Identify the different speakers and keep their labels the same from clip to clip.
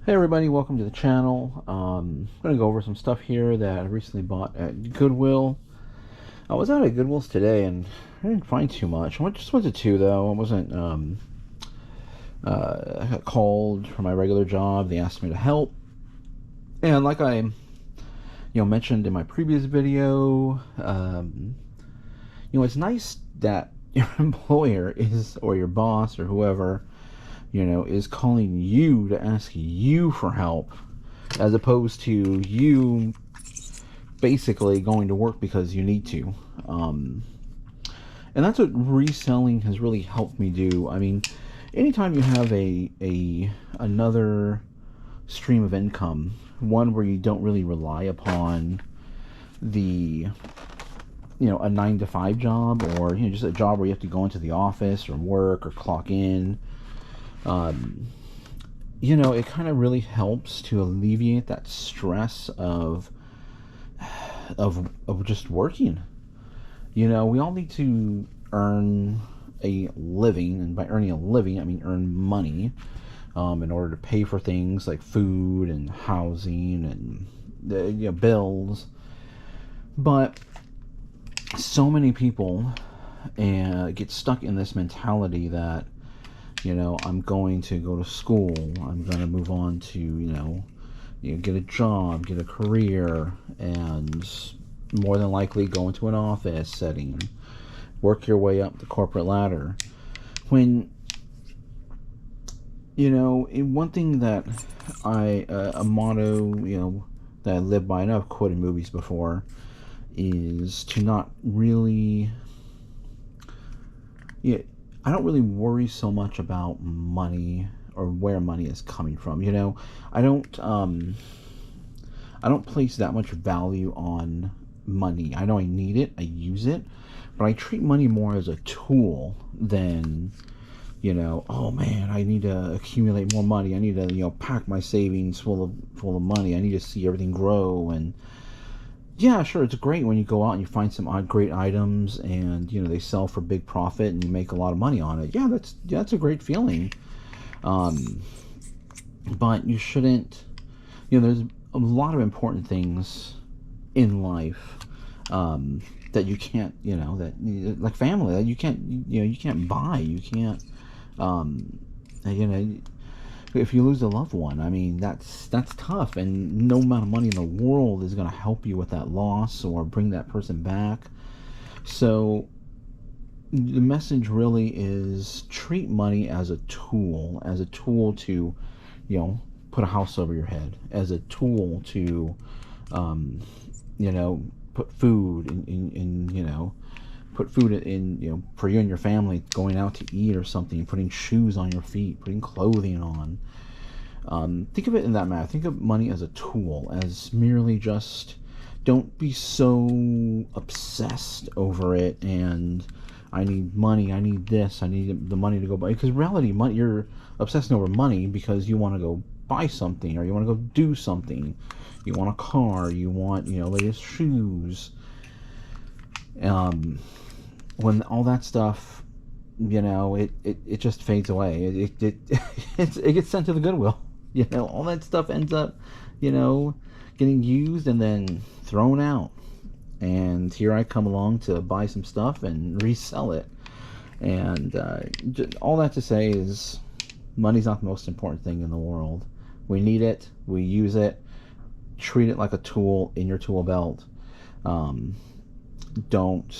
Speaker 1: Hey everybody, welcome to the channel. I'm going to go over some stuff here that I recently bought at Goodwill. I was out at Goodwill's today and I didn't find too much. I just went to two though. I wasn't, I got called for my regular job. They asked me to help. And like I, mentioned in my previous video, it's nice that your employer is, or your boss or whoever, is calling you to ask you for help, as opposed to you basically going to work because you need to. And that's what reselling has really helped me do. I mean, anytime you have another stream of income, one where you don't really rely upon the a 9 to 5 job, or just a job where you have to go into the office or work or clock in. It kind of really helps to alleviate that stress of just working. We all need to earn a living, and by earning a living, I mean earn money, in order to pay for things like food and housing and bills. But so many people get stuck in this mentality that I'm going to go to school, I'm going to move on to get a job, get a career, and more than likely go into an office setting, work your way up the corporate ladder. When one thing that a motto that I live by, and I've quoted movies before, is to not really I don't really worry so much about money or where money is coming from. I don't place that much value on money. I know I need it, I use it, but I treat money more as a tool than, oh man, I need to accumulate more money. I need to, pack my savings full of money. I need to see everything grow. And yeah, sure, it's great when you go out and you find some great items and they sell for big profit and you make a lot of money on it. Yeah, that's a great feeling. But you shouldn't. There's a lot of important things in life that you can't. That, like family, that you can't. You can't buy. You can't. If you lose a loved one, I mean, that's tough, and no amount of money in the world is going to help you with that loss or bring that person back. So the message really is treat money as a tool to put a house over your head, as a tool to put food in put food in, for you and your family, going out to eat or something, putting shoes on your feet, putting clothing on. Think of it in that manner. Think of money as a tool, as merely just, don't be so obsessed over it and I need money, I need this, I need the money to go buy. Because in reality, money, you're obsessing over money because you want to go buy something, or you want to go do something. You want a car, you want, latest shoes. When all that stuff, it just fades away. It gets sent to the Goodwill. All that stuff ends up, getting used and then thrown out. And here I come along to buy some stuff and resell it. And all that to say is, money's not the most important thing in the world. We need it. We use it. Treat it like a tool in your tool belt. Don't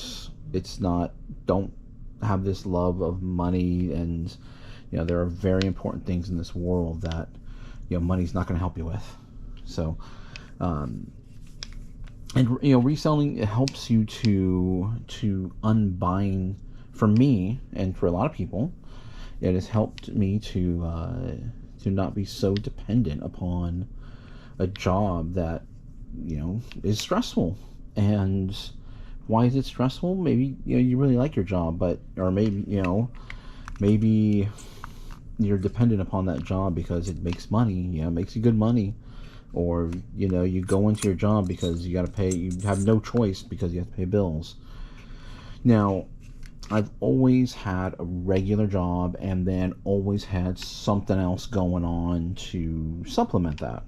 Speaker 1: have this love of money, and there are very important things in this world that money's not going to help you with. So and reselling, it helps you to unbind. For me, and for a lot of people, it has helped me to not be so dependent upon a job that is stressful. And why is it stressful? Maybe you really like your job, or maybe you're dependent upon that job because it makes money. It makes you good money, or you go into your job because you got to pay. You have no choice because you have to pay bills. Now, I've always had a regular job and then always had something else going on to supplement that.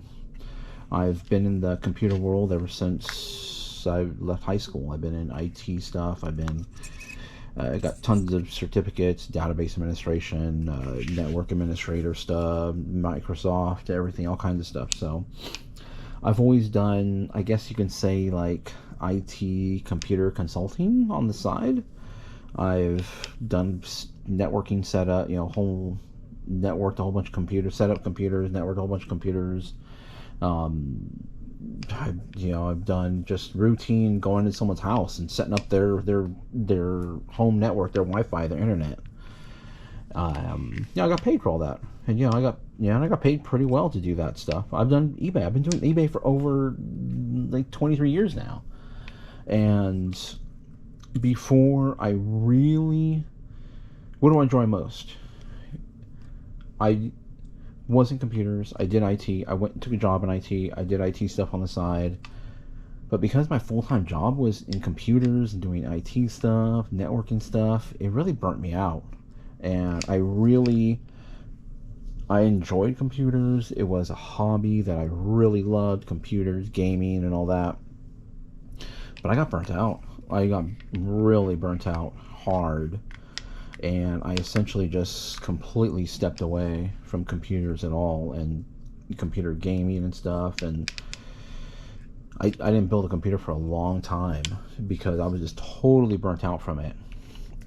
Speaker 1: I've been in the computer world ever since I left high school. I've been in IT stuff. I got tons of certificates, database administration, network administrator stuff, Microsoft, everything, all kinds of stuff. So I've always done, I guess you can say, like IT computer consulting on the side. I've done networking setup, whole networked a whole bunch of computers, set up computers, networked a whole bunch of computers. Um, I've done just routine going to someone's house and setting up their home network, their Wi-Fi, their internet. I got paid for all that, and I got paid pretty well to do that stuff. I've done eBay. I've been doing eBay for over like 23 years now, and before I really, what do I enjoy most? I was in computers. I did IT. I went and took a job in IT. I did IT stuff on the side. But because my full-time job was in computers and doing IT stuff, networking stuff, it really burnt me out. And I enjoyed computers. It was a hobby that I really loved, computers, gaming, and all that. But I got burnt out. I got really burnt out hard. And I essentially just completely stepped away from computers at all and computer gaming and stuff. And I didn't build a computer for a long time because I was just totally burnt out from it.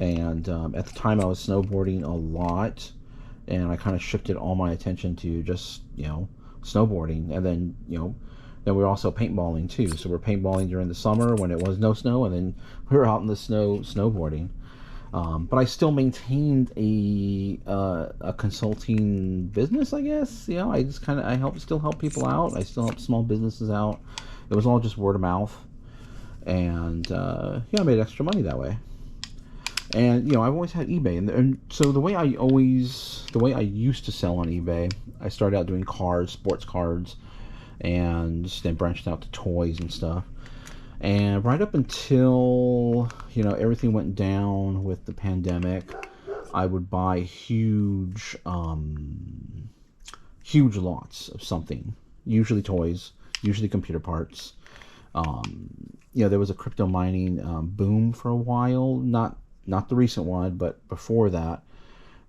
Speaker 1: And at the time I was snowboarding a lot, and I kind of shifted all my attention to just snowboarding. And then then we were also paintballing too. So we're paintballing during the summer when it was no snow, and then we were out in the snow snowboarding. But I still maintained a consulting business, I guess. I just I still help people out. I still help small businesses out. It was all just word of mouth, and I made extra money that way. And I've always had eBay, and so the way I used to sell on eBay, I started out doing cars, sports cards, and then branched out to toys and stuff. And right up until everything went down with the pandemic, I would buy huge lots of something, usually toys, usually computer parts. There was a crypto mining boom for a while, not the recent one, but before that.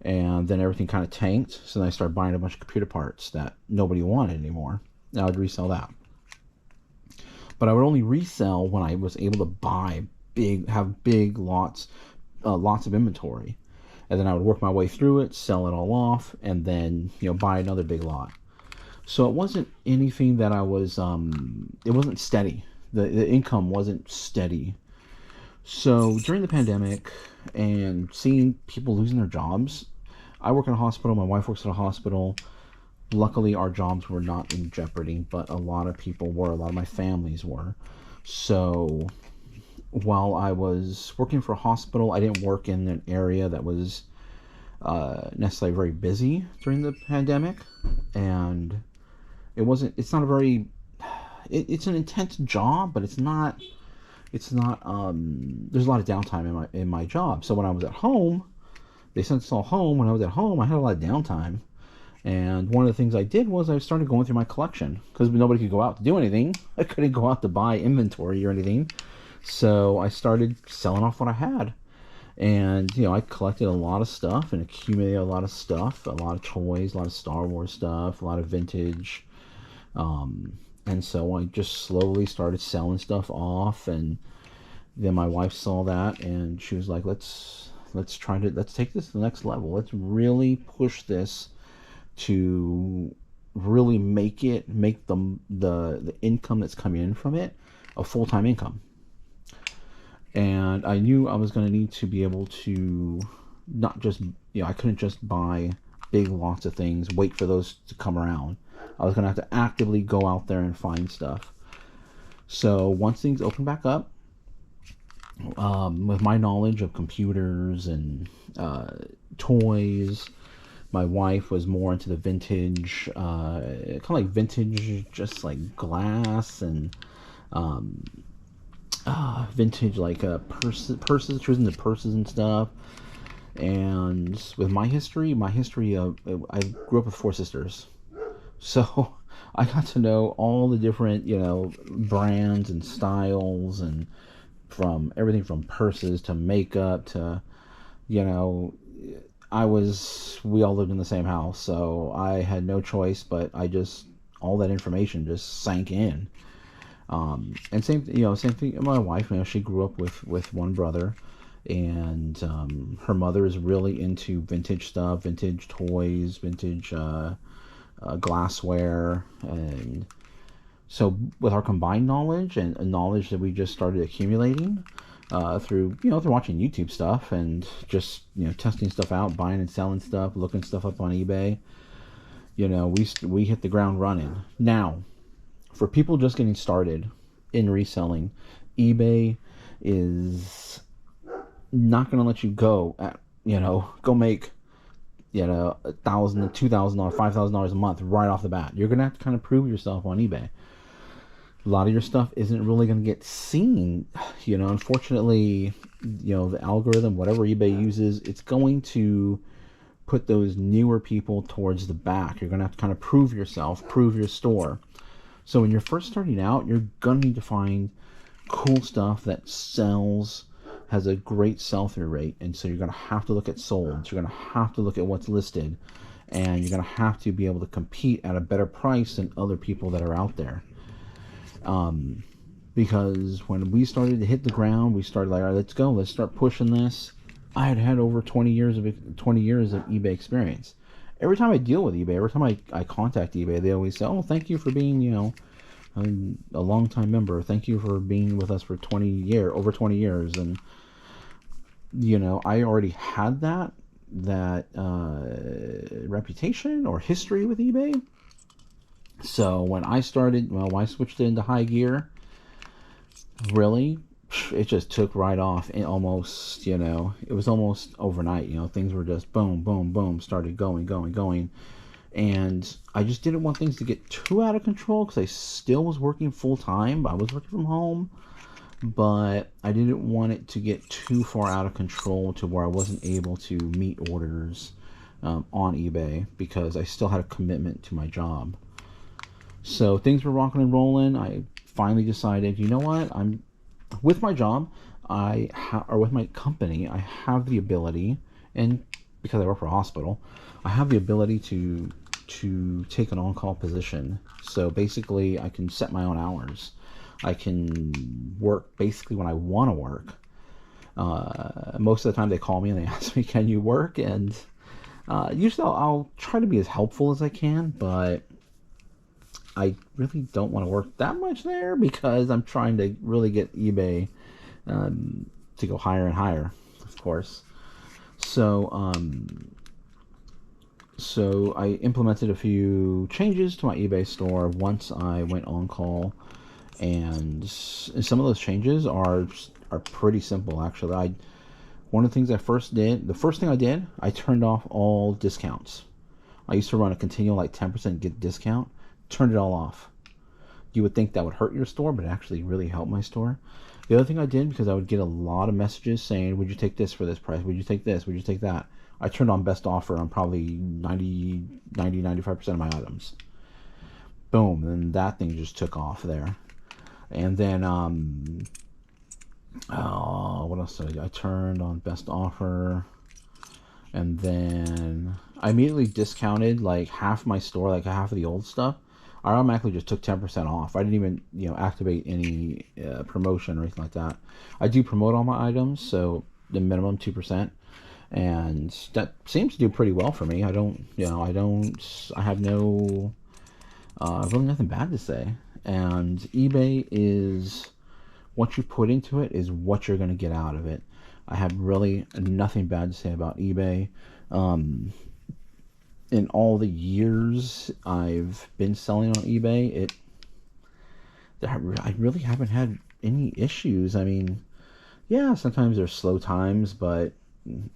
Speaker 1: And then everything kind of tanked, so then I started buying a bunch of computer parts that nobody wanted anymore. Now I'd resell that. But I would only resell when I was able to have big lots of inventory. And then I would work my way through it, sell it all off, and then, buy another big lot. So it wasn't anything that I was, it wasn't steady. The income wasn't steady. So during the pandemic and seeing people losing their jobs, I work in a hospital, my wife works in a hospital. Luckily, our jobs were not in jeopardy, but a lot of people were. A lot of my families were. So while I was working for a hospital, I didn't work in an area that was necessarily very busy during the pandemic. And it's not a very, it's an intense job, but there's a lot of downtime in my job. So when I was at home, they sent us all home. When I was at home, I had a lot of downtime. And one of the things I did was I started going through my collection because nobody could go out to do anything. I couldn't go out to buy inventory or anything. So I started selling off what I had. And, I collected a lot of stuff and accumulated a lot of stuff, a lot of toys, a lot of Star Wars stuff, a lot of vintage. And so I just slowly started selling stuff off. And then my wife saw that and she was like, let's take this to the next level. Let's really push this to really make the income that's coming in from it a full-time income. And I knew I was going to need to be able to not just, I couldn't just buy big lots of things, wait for those to come around. I was going to have to actively go out there and find stuff. So once things opened back up, with my knowledge of computers and toys, my wife was more into the vintage, kind of like vintage, just like glass and vintage like purses, choosing the purses and stuff. And with my history of I grew up with four sisters, so I got to know all the different brands and styles, and from everything from purses to makeup to you know we all lived in the same house, so I had no choice, but I just all that information just sank in. And same thing. My wife, she grew up with one brother, and her mother is really into vintage stuff, vintage toys, vintage glassware, and so with our combined knowledge and knowledge that we just started accumulating through watching YouTube stuff and just testing stuff out, buying and selling stuff, looking stuff up on eBay. We hit the ground running. Now, for people just getting started in reselling, eBay is not going to let you go at go make $1,000, $2,000, $5,000 a month right off the bat. You're going to have to kind of prove yourself on eBay. A lot of your stuff isn't really going to get seen. Unfortunately, the algorithm, whatever eBay uses, it's going to put those newer people towards the back. You're going to have to kind of prove yourself, prove your store. So when you're first starting out, you're going to need to find cool stuff that sells, has a great sell-through rate. And so you're going to have to look at solds. You're going to have to look at what's listed. And you're going to have to be able to compete at a better price than other people that are out there. Because when we started to hit the ground, we started like, all right, let's go. Let's start pushing this. I had over 20 years of eBay experience. Every time I deal with eBay, every time I contact eBay, they always say, oh, thank you for being, a long-time member. Thank you for being with us for over 20 years. And, I already had that reputation or history with eBay. So when I switched it into high gear, really, it just took right off, and almost, it was almost overnight. Things were just boom, boom, boom, started going. And I just didn't want things to get too out of control because I still was working full time. I was working from home, but I didn't want it to get too far out of control to where I wasn't able to meet orders on eBay because I still had a commitment to my job. So things were rocking and rolling. I finally decided, you know what? I'm with my job, or with my company, I have the ability, and because I work for a hospital, I have the ability to take an on-call position. So basically, I can set my own hours. I can work basically when I want to work. Most of the time, they call me and they ask me, "Can you work?" And usually, I'll try to be as helpful as I can, but I really don't want to work that much there because I'm trying to really get eBay to go higher and higher, of course. So I implemented a few changes to my eBay store once I went on call, and some of those changes are pretty simple actually. One of the things the first thing I did, I turned off all discounts. I used to run a continual 10% get discount. Turned it all off. You would think that would hurt your store, but it actually really helped my store. The other thing I did, because I would get a lot of messages saying, would you take this for this price? Would you take this? Would you take that? I turned on best offer on probably 95% of my items. Boom, and that thing just took off there. And then, what else did I do? I turned on best offer, and then I immediately discounted half my store, half of the old stuff. I automatically just took 10% off. I didn't even, activate any promotion or anything like that. I do promote all my items, so the minimum 2%, and that seems to do pretty well for me. I have no, really nothing bad to say. And eBay is, what you put into it is what you're going to get out of it. I have really nothing bad to say about eBay. In all the years I've been selling on eBay, I really haven't had any issues. I mean, yeah, sometimes there's slow times, but and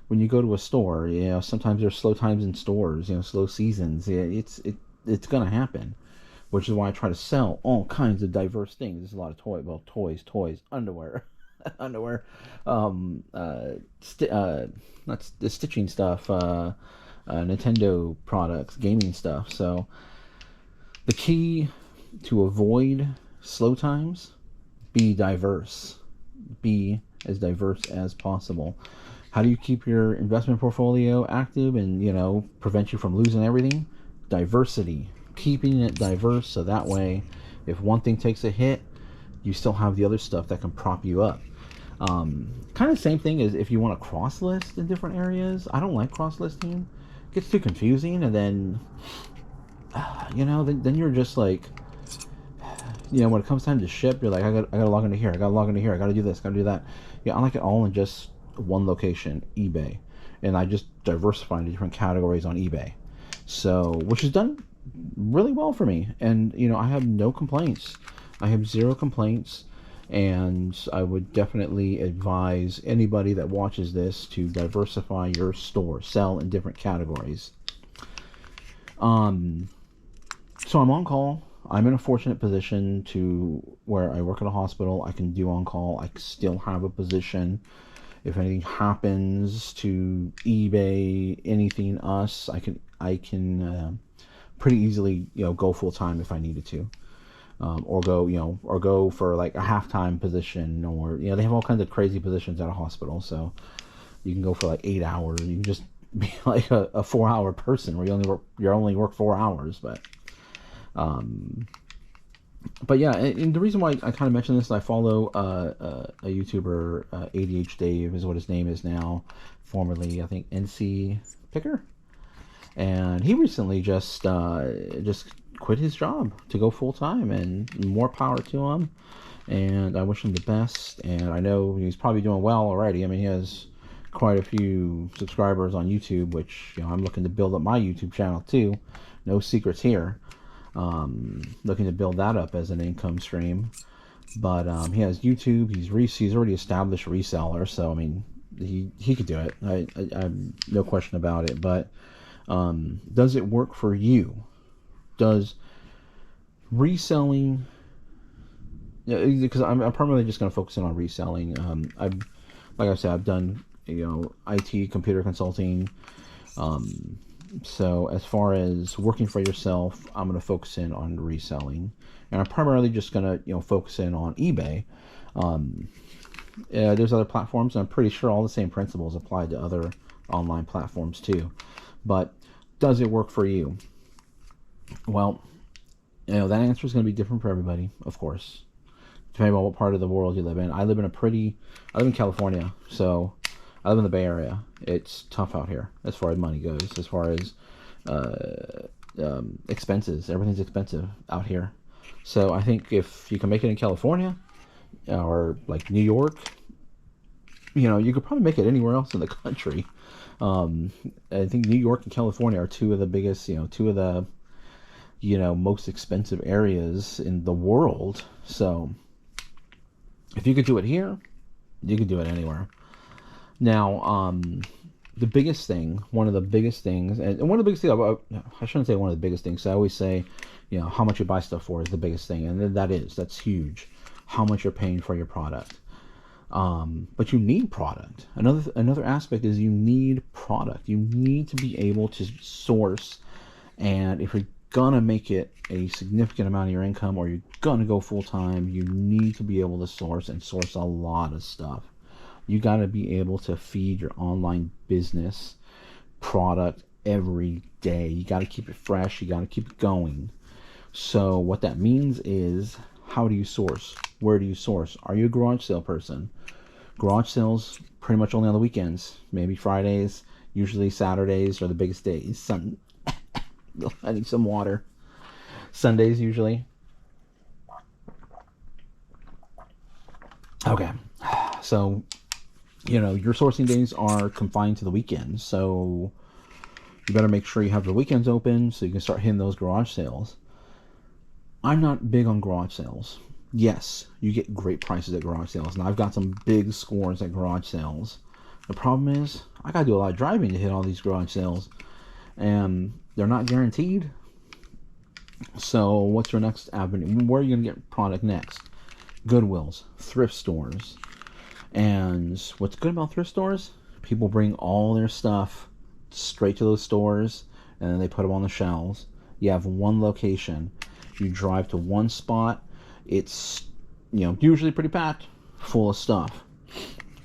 Speaker 1: when you go to a store, sometimes there's slow times in stores, slow seasons. Yeah, it's gonna happen. which is why I try to sell all kinds of diverse things. There's a lot of toys, underwear, underwear, not the stitching stuff, Nintendo products, gaming stuff. So the key to avoid slow times, be diverse. Be as diverse as possible. How do you keep your investment portfolio active and, prevent you from losing everything? Diversity. Keeping it diverse so that way if one thing takes a hit, you still have the other stuff that can prop you up. Kind of same thing as if you want to cross list in different areas. I don't like cross listing. It gets too confusing, and then then you're just like, when it comes time to ship, you're like, I got to log into here, I got to log into here, I got to do this, got to do that. Yeah, I like it all in just one location, eBay, and I just diversify into different categories on eBay. So, which has done really well for me, and I have no complaints. I have zero complaints, and I would definitely advise anybody that watches this to diversify your store, sell in different categories. So I'm on call. I'm in a fortunate position to where I work at a hospital. I can do on call. I still have a position. If anything happens to eBay, anything us, I can pretty easily go full time if I needed to, or go for like a halftime position, or they have all kinds of crazy positions at a hospital. So you can go for like 8 hours. You can just be like a 4-hour person where you only work 4 hours, but yeah, and the reason why I kind of mention this is I follow a YouTuber, ADH Dave is what his name is now, formerly I think NC Picker, and he recently just quit his job to go full time, and more power to him, and I wish him the best, and I know he's probably doing well already. I mean, he has quite a few subscribers on YouTube, which I'm looking to build up my YouTube channel too. No secrets here. Looking to build that up as an income stream, but he has YouTube. He's already established reseller, so I mean he could do it. I have no question about it. But does it work for you? Does reselling? Because I'm primarily just going to focus in on reselling. Like I said, I've done IT, computer consulting. So as far as working for yourself, I'm going to focus in on reselling, and I'm primarily just going to focus in on eBay. There's other platforms, and I'm pretty sure all the same principles apply to other online platforms too. But does it work for you? Well, that answer is going to be different for everybody, of course, depending on what part of the world you live in. I live in California, so I live in the Bay Area. It's tough out here as far as money goes, as far as expenses. Everything's expensive out here. So I think if you can make it in California or like New York, you could probably make it anywhere else in the country. I think New York and California are two of the biggest, two of the, most expensive areas in the world. So if you could do it here, you could do it anywhere. Now, the biggest thing, one of the biggest things, and one of the biggest things, I shouldn't say one of the biggest things. I always say, how much you buy stuff for is the biggest thing, and that's huge. How much you're paying for your product. But you need product. Another aspect is you need product. You need to be able to source, and if you're gonna make it a significant amount of your income, or you're gonna go full time, you need to be able to source a lot of stuff. You got to be able to feed your online business product every day. You got to keep it fresh. You got to keep it going. So what that means is, how do you source? Where do you source? Are you a garage sale person? Garage sales pretty much only on the weekends, maybe Fridays. Usually Saturdays are the biggest days. I need some water. Sundays usually. Okay, so your sourcing days are confined to the weekends, so you better make sure you have the weekends open so you can start hitting those garage sales. I'm not big on garage sales. Yes, you get great prices at garage sales, and I've got some big scores at garage sales. The problem is, I gotta do a lot of driving to hit all these garage sales, and they're not guaranteed. So what's your next avenue? Where are you going to get product next? Goodwills, thrift stores. And what's good about thrift stores? People bring all their stuff straight to those stores, and then they put them on the shelves. You have one location. You drive to one spot. It's, usually pretty packed, full of stuff.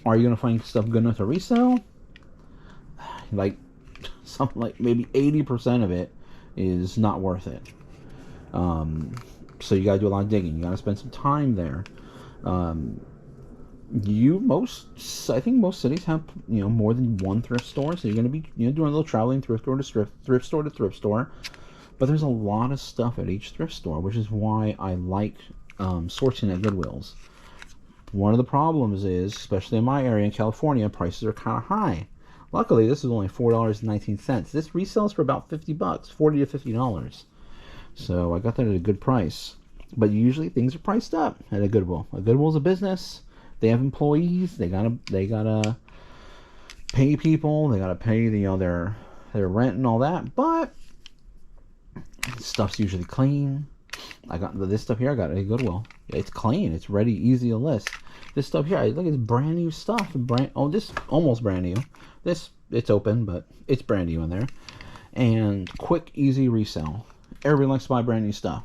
Speaker 1: Are you going to find stuff good enough to resell? Like, something like maybe 80% of it is not worth it. So you got to do a lot of digging. You got to spend some time there. I think most cities have more than one thrift store, so you're going to be doing a little traveling thrift store to thrift store. But there's a lot of stuff at each thrift store, which is why I like sourcing at Goodwills. One of the problems is, especially in my area in California, prices are kind of high. Luckily, this is only $4.19. This resells for about $50, $40 to $50. So I got that at a good price. But usually things are priced up at a Goodwill. A Goodwill's a business. They have employees. They gotta pay people. They gotta pay their rent and all that. But stuff's usually clean. I got this stuff here. I got at a Goodwill. It's clean. It's ready, easy to list. This stuff here, look, it's brand new stuff. This almost brand new. This, it's open, but it's brand new in there. And quick, easy resell. Everybody likes to buy brand new stuff.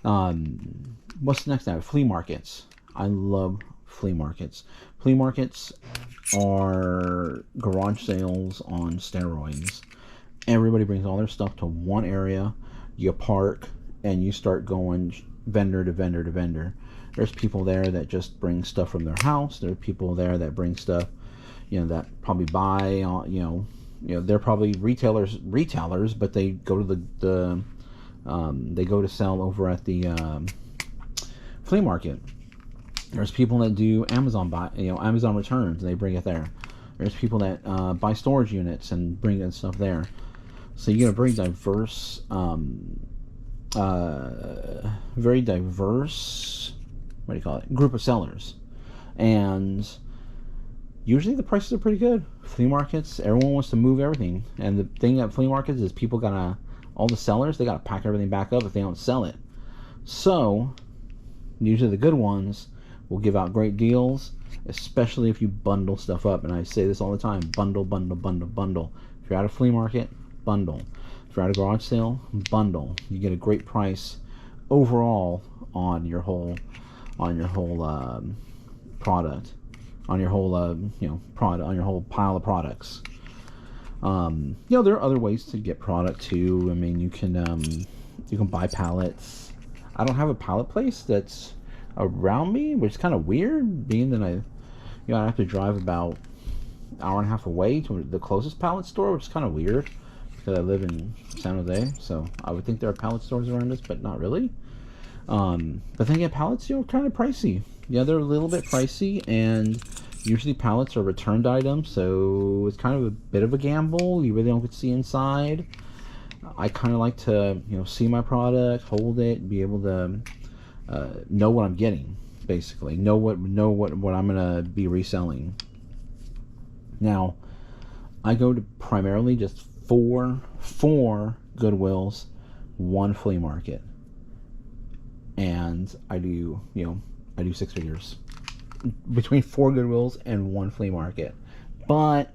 Speaker 1: What's the next now? Flea markets. I love flea markets. Flea markets are garage sales on steroids. Everybody brings all their stuff to one area. You park and you start going vendor to vendor to vendor. There's people there that just bring stuff from their house. There are people there that bring stuff, that probably buy, they're probably retailers, but they go to they go to sell over at the flea market. There's people that do Amazon Amazon returns, and they bring it there. There's people that buy storage units and bring that stuff there. So you get a very diverse, group of sellers, and usually the prices are pretty good. Flea markets, everyone wants to move everything, and the thing at flea markets is all the sellers, they gotta pack everything back up if they don't sell it. So usually the good ones will give out great deals, especially if you bundle stuff up. And I say this all the time: bundle, bundle, bundle, bundle. If you're at a flea market, bundle. If you're at a garage sale, bundle. You get a great price overall on your whole product, on your whole pile of products. There are other ways to get product too. I mean, you can buy pallets. I don't have a pallet place that's around me, which is kind of weird, being that I have to drive about an hour and a half away to the closest pallet store, which is kind of weird because I live in San Jose. So I would think there are pallet stores around us, but not really. But then pallets, kind of pricey. Yeah, they're a little bit pricey, and usually pallets are returned items, so it's kind of a bit of a gamble. You really don't get to see inside. I kind of like to, see my product, hold it, be able to know what I'm getting, basically. Know what I'm gonna be reselling. Now, I go to primarily just four Goodwills, one flea market, and I do 6 figures between 4 Goodwills and 1 flea market. But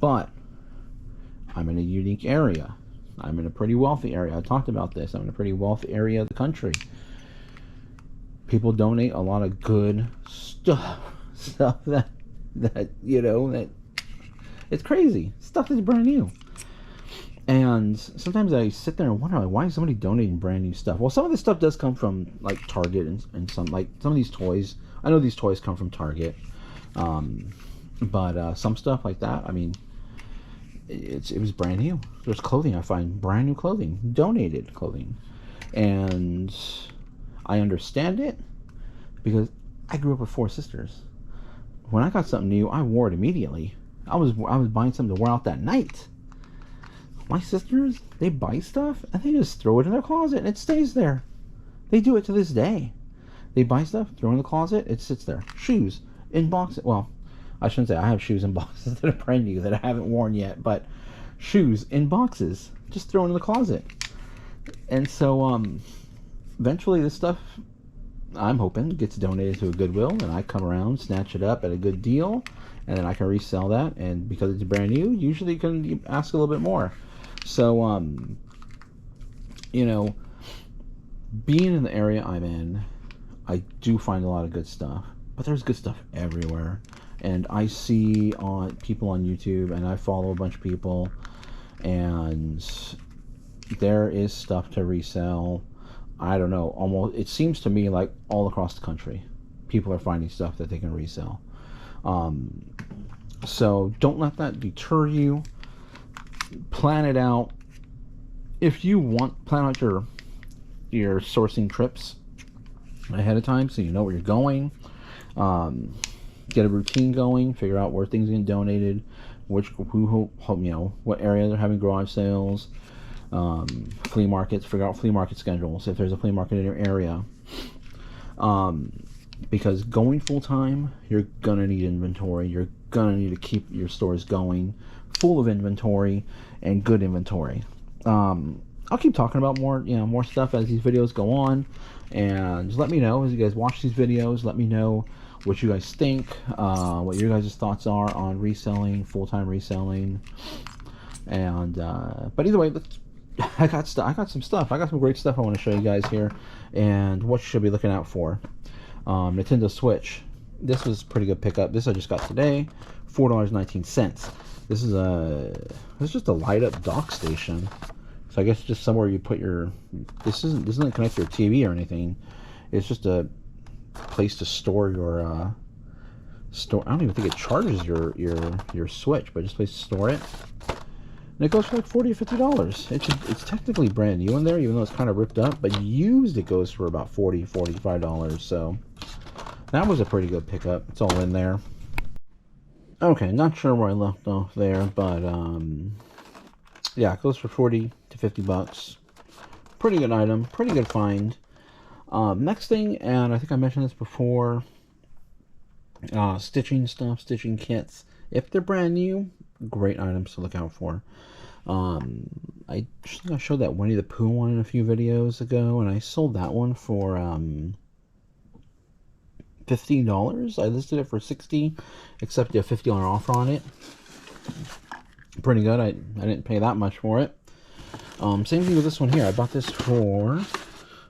Speaker 1: I'm in a unique area. I'm in a pretty wealthy area. I talked about this. I'm in a pretty wealthy area of the country. People donate a lot of good stuff that it's crazy. Stuff that's brand new. And sometimes I sit there and wonder, why is somebody donating brand new stuff? Well, some of this stuff does come from like Target and some of these toys. I know these toys come from Target, but some stuff like that, I mean, it was brand new. There's clothing. I find brand new clothing, donated clothing, and I understand it because I grew up with 4 sisters. When I got something new, I wore it immediately. I was buying something to wear out that night. My sisters, they buy stuff and they just throw it in their closet and it stays there. They do it to this day. They buy stuff, throw it in the closet, it sits there. Shoes in boxes. Well, I shouldn't say I have shoes in boxes that are brand new that I haven't worn yet, but shoes in boxes, just throw it in the closet. And so eventually this stuff, I'm hoping, gets donated to a Goodwill, and I come around, snatch it up at a good deal, and then I can resell that. And because it's brand new, usually you can ask a little bit more. So you know, being in the area I'm in, I do find a lot of good stuff, but there's good stuff everywhere. And I see on people on YouTube, and I follow a bunch of people, and there is stuff to resell. I don't know, almost, it seems to me like all across the country, people are finding stuff that they can resell. So don't let that deter you. Plan it out. If you want, plan out your sourcing trips ahead of time so you know where you're going. Get a routine going. Figure out where things get donated, what area they're having garage sales, flea markets. Figure out flea market schedules if there's a flea market in your area. Because going full time, you're gonna need inventory. You're gonna need to keep your stores going, full of inventory and good inventory. I'll keep talking about more stuff as these videos go on, and just let me know as you guys watch these videos. Let me know what you guys think, what your guys' thoughts are on reselling, full-time reselling, and but either way, I got some stuff. I got some great stuff I want to show you guys here, and what you should be looking out for. Nintendo Switch. This was a pretty good pickup. This I just got today, $4.19. This is just a light up dock station. So I guess just somewhere you put your. This isn't connected to your TV or anything. It's just a place to store your store. I don't even think it charges your Switch, but just a place to store it. And it goes for like $40 or $50. It's technically brand new in there, even though it's kind of ripped up. But used, it goes for about $40, $45. So that was a pretty good pickup. It's all in there. Okay, not sure where I left off there, but yeah, it goes for 40 to 50 bucks. Pretty good item, pretty good find. Next thing, and I think I mentioned this before, stitching stuff, stitching kits. If they're brand new, great items to look out for. I think I showed that Winnie the Pooh one in a few videos ago, and I sold that one for $15. I listed it for $60, except a $50 offer on it. Pretty good. I didn't pay that much for it. Same thing with this one here. I bought this for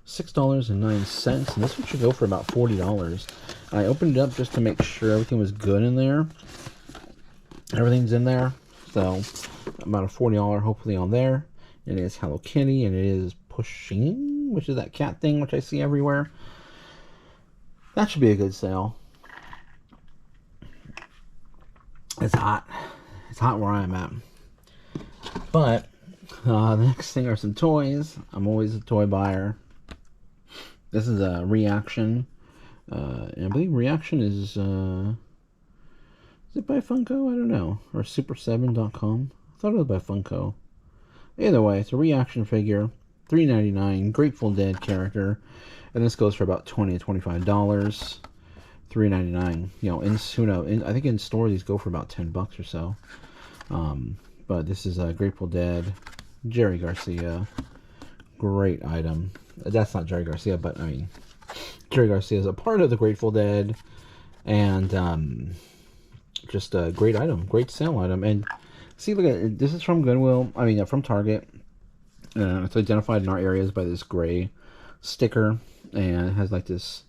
Speaker 1: $6.09, and this one should go for about $40. I opened it up just to make sure everything was good in there. Everything's in there, so about a $40 hopefully on there. It is Hello Kitty, and it is Pushing, which is that cat thing which I see everywhere. That should be a good sale. It's hot. It's hot where I'm at. But the next thing are some toys. I'm always a toy buyer. This is a Reaction. And I believe Reaction is it by Funko? I don't know. Or Super7.com. I thought it was by Funko. Either way, it's a Reaction figure. $3.99. Grateful Dead character. And this goes for about $20 to $25. $3.99. You know, I think in store these go for about $10 or so. But this is a Grateful Dead, Jerry Garcia. Great item. That's not Jerry Garcia, but I mean, Jerry Garcia is a part of the Grateful Dead, and just a great item, great sale item. And see, look at it. This is from Goodwill. I mean, from Target. It's identified in our areas by this gray sticker, and it has like this,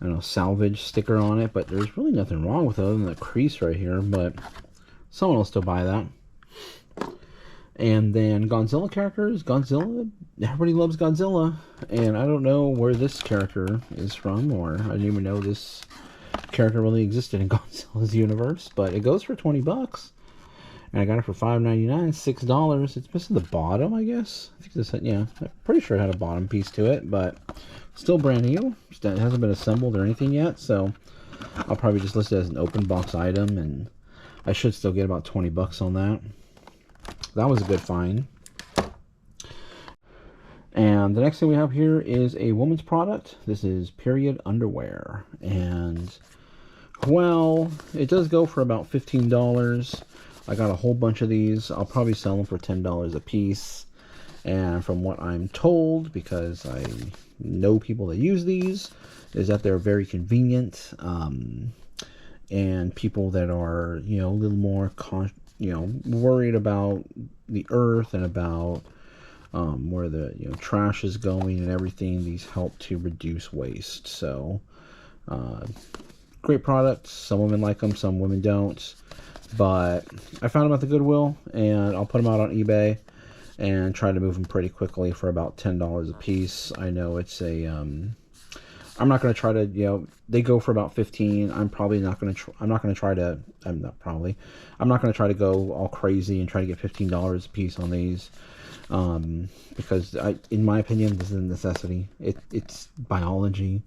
Speaker 1: I don't know, salvage sticker on it. But there's really nothing wrong with it other than the crease right here. But someone will still buy that. And then Godzilla characters. Godzilla, everybody loves Godzilla. And I don't know where this character is from, or I didn't even know this character really existed in Godzilla's universe. But it goes for $20. And I got it for $5.99, $6. It's missing the bottom, I guess. I think this, yeah, I'm pretty sure it had a bottom piece to it, but still brand new. It hasn't been assembled or anything yet, so I'll probably just list it as an open box item, and I should still get about $20 on that. That was a good find. And the next thing we have here is a woman's product. This is period underwear. And, well, it does go for about $15. I got a whole bunch of these. I'll probably sell them for $10 a piece. And from what I'm told, because I know people that use these, is that they're very convenient. And people that are, a little more, worried about the earth and about where the trash is going and everything, these help to reduce waste. So, great products. Some women like them, some women don't. But I found them at the Goodwill, and I'll put them out on eBay and try to move them pretty quickly for about $10 a piece. I know it's a I'm not going to try to, they go for about 15. I'm probably not going to, I'm not going to try to, I'm not probably, I'm not going to try to go all crazy and try to get $15 a piece on these. Because in my opinion, this is a necessity. It's biology.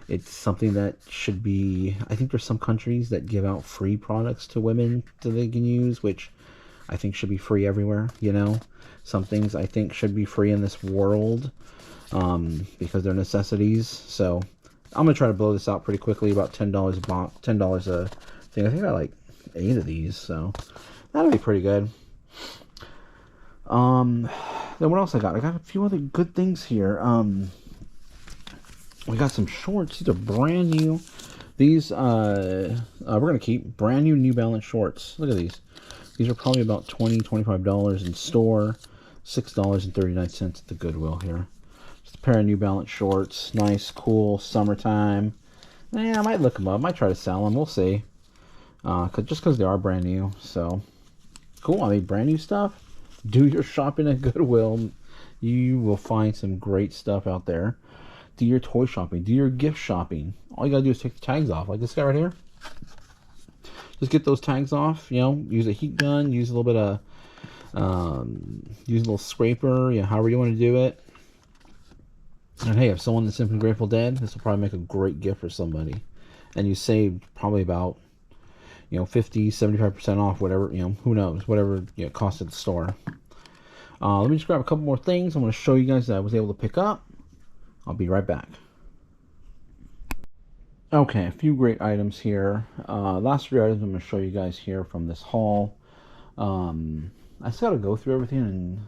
Speaker 1: It's something that should be, I think there's some countries that give out free products to women that they can use, which I think should be free everywhere, Some things I think should be free in this world. Because they're necessities. So I'm gonna try to blow this out pretty quickly. About $10 a box, $10 a thing. I think I like 8 of these, so that'll be pretty good. Then what else I got? I got a few other good things here. We got some shorts. These are brand new. These we're gonna keep brand New Balance shorts. Look at these. These are probably about $25 in store. $6.39 at the Goodwill here. Just a pair of New Balance shorts. Nice, cool, summertime. I might look them up. Might try to sell them. We'll see. Just because they are brand new. So, cool. I mean, brand new stuff. Do your shopping at Goodwill. You will find some great stuff out there. Do your toy shopping. Do your gift shopping. All you gotta do is take the tags off. Like this guy right here. Just get those tags off. Use a heat gun. Use a little bit of... use a little scraper. However you want to do it. And hey, if someone is simply Grateful Dead, this will probably make a great gift for somebody. And you save probably about 50-75% off, whatever, who knows, whatever it costs at the store. Let me just grab a couple more things I want to show you guys that I was able to pick up. I'll be right back. Okay, a few great items here. Last 3 items I'm going to show you guys here from this haul. I still got to go through everything, and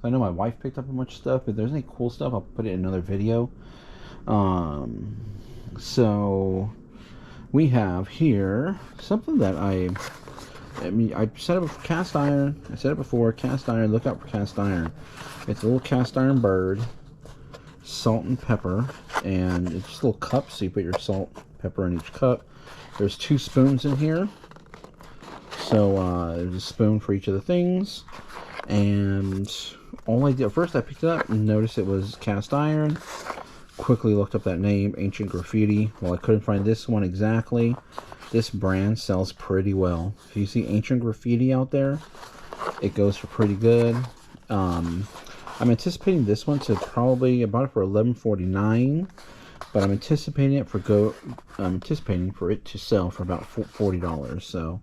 Speaker 1: I know my wife picked up a bunch of stuff. If there's any cool stuff, I'll put it in another video. So we have here something that I set up a cast iron. I said it before, cast iron. Look out for cast iron. It's a little cast iron bird, salt and pepper, and it's just a little cup, so you put your salt, pepper in each cup. There's 2 spoons in here, so there's a spoon for each of the things. And all I did first, I picked it up and noticed it was cast iron. Quickly looked up that name, Ancient Graffiti. Well, I couldn't find this one exactly. This brand sells pretty well. If you see Ancient Graffiti out there, it goes for pretty good. I'm anticipating this one to probably, I bought it for $11.49, but I'm anticipating for it to sell for about $40. So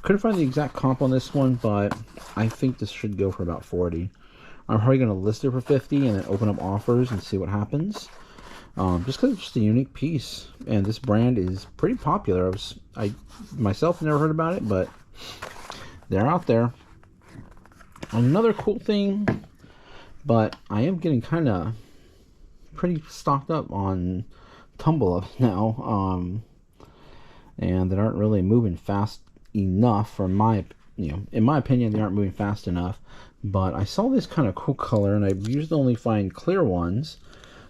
Speaker 1: couldn't find the exact comp on this one, but I think this should go for about $40. I'm probably going to list it for $50 and then open up offers and see what happens. Just because it's just a unique piece, and this brand is pretty popular. I myself never heard about it, but they're out there. Another cool thing, but I am getting kind of pretty stocked up on tumble ups now, and they aren't really moving fast enough for my, in my opinion, they aren't moving fast enough. But I saw this kind of cool color, and I usually only find clear ones.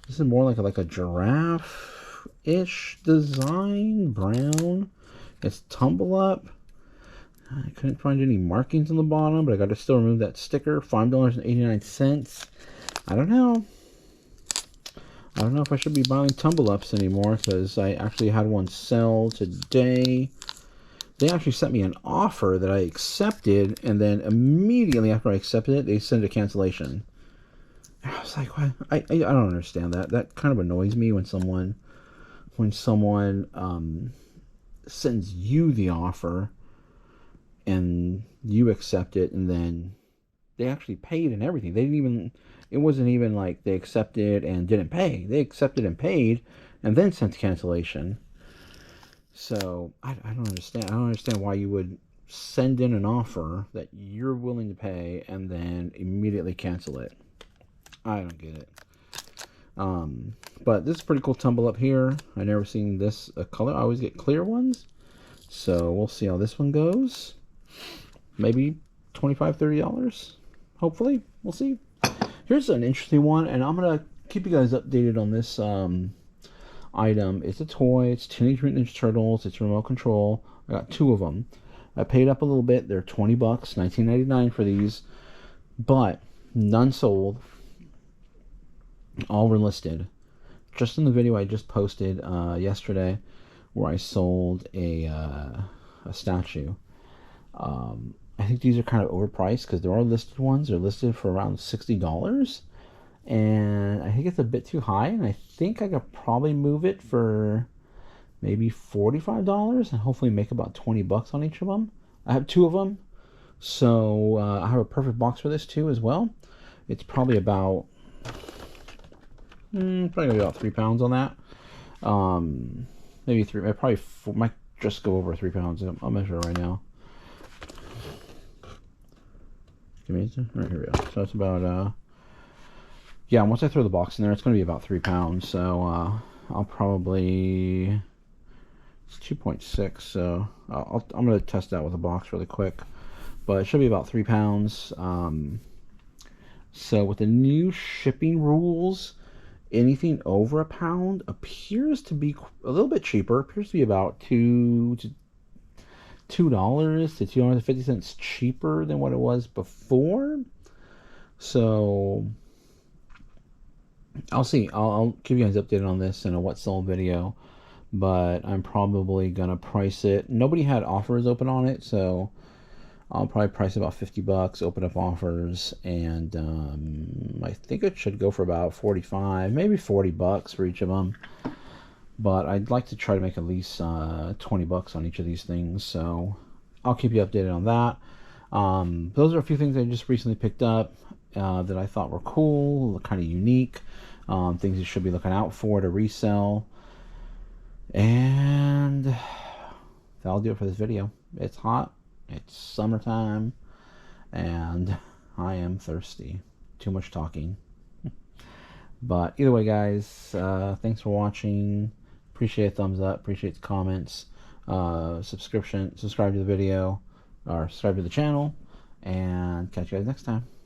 Speaker 1: This is more like a giraffe-ish design, brown. It's tumble up. I couldn't find any markings on the bottom, but I got to still remove that sticker. $5.89. I don't know. I don't know if I should be buying tumble ups anymore, because I actually had one sell today. They actually sent me an offer that I accepted, and then immediately after I accepted it, they sent a cancellation. I was like, what? I don't understand that. That kind of annoys me when someone sends you the offer and you accept it, and then they actually paid and everything. They didn't even, it wasn't even like they accepted and didn't pay. They accepted and paid and then sent the cancellation. So I don't understand. I don't understand why you would send in an offer that you're willing to pay and then immediately cancel it. I don't get it. But this is a pretty cool tumble up here. I never seen this color. I always get clear ones. So we'll see how this one goes. Maybe $25, $30. Hopefully. We'll see. Here's an interesting one, and I'm going to keep you guys updated on this item. It's a toy. It's Teenage Mutant Ninja Turtles. It's remote control. I got 2 of them. I paid up a little bit. They're $20, $19.99 for these. But none sold. All were listed. Just in the video I just posted yesterday, where I sold a statue. I think these are kind of overpriced because there are listed ones. They're listed for around $60, and I think it's a bit too high. And I think I could probably move it for maybe $45 and hopefully make about $20 on each of them. I have 2 of them, so I have a perfect box for this too as well. It's probably about probably gonna be about 3 pounds on that. Maybe 3. I probably might just go over 3 pounds. I'll measure it right now. Give me right here we go. So it's about yeah. Once I throw the box in there, it's gonna be about 3 pounds. So I'll probably it's 2.6. So I'm gonna test that with a box really quick, but it should be about 3 pounds. So with the new shipping rules, anything over a pound appears to be a little bit cheaper. Appears to be about $2 to $2.50 cheaper than what it was before. So I'll see. I'll keep you guys updated on this in a what sold video, but I'm probably gonna price it. Nobody had offers open on it, so I'll probably price it about $50, open up offers, and I think it should go for about 45, maybe $40 for each of them. But I'd like to try to make at least $20 on each of these things, so I'll keep you updated on that. Those are a few things I just recently picked up that I thought were cool, kind of unique, things you should be looking out for to resell. And that'll do it for this video. It's hot. It's summertime, and I am thirsty. Too much talking. But either way, guys, thanks for watching. Appreciate a thumbs up. Appreciate the comments. Subscribe to the video, or subscribe to the channel, and catch you guys next time.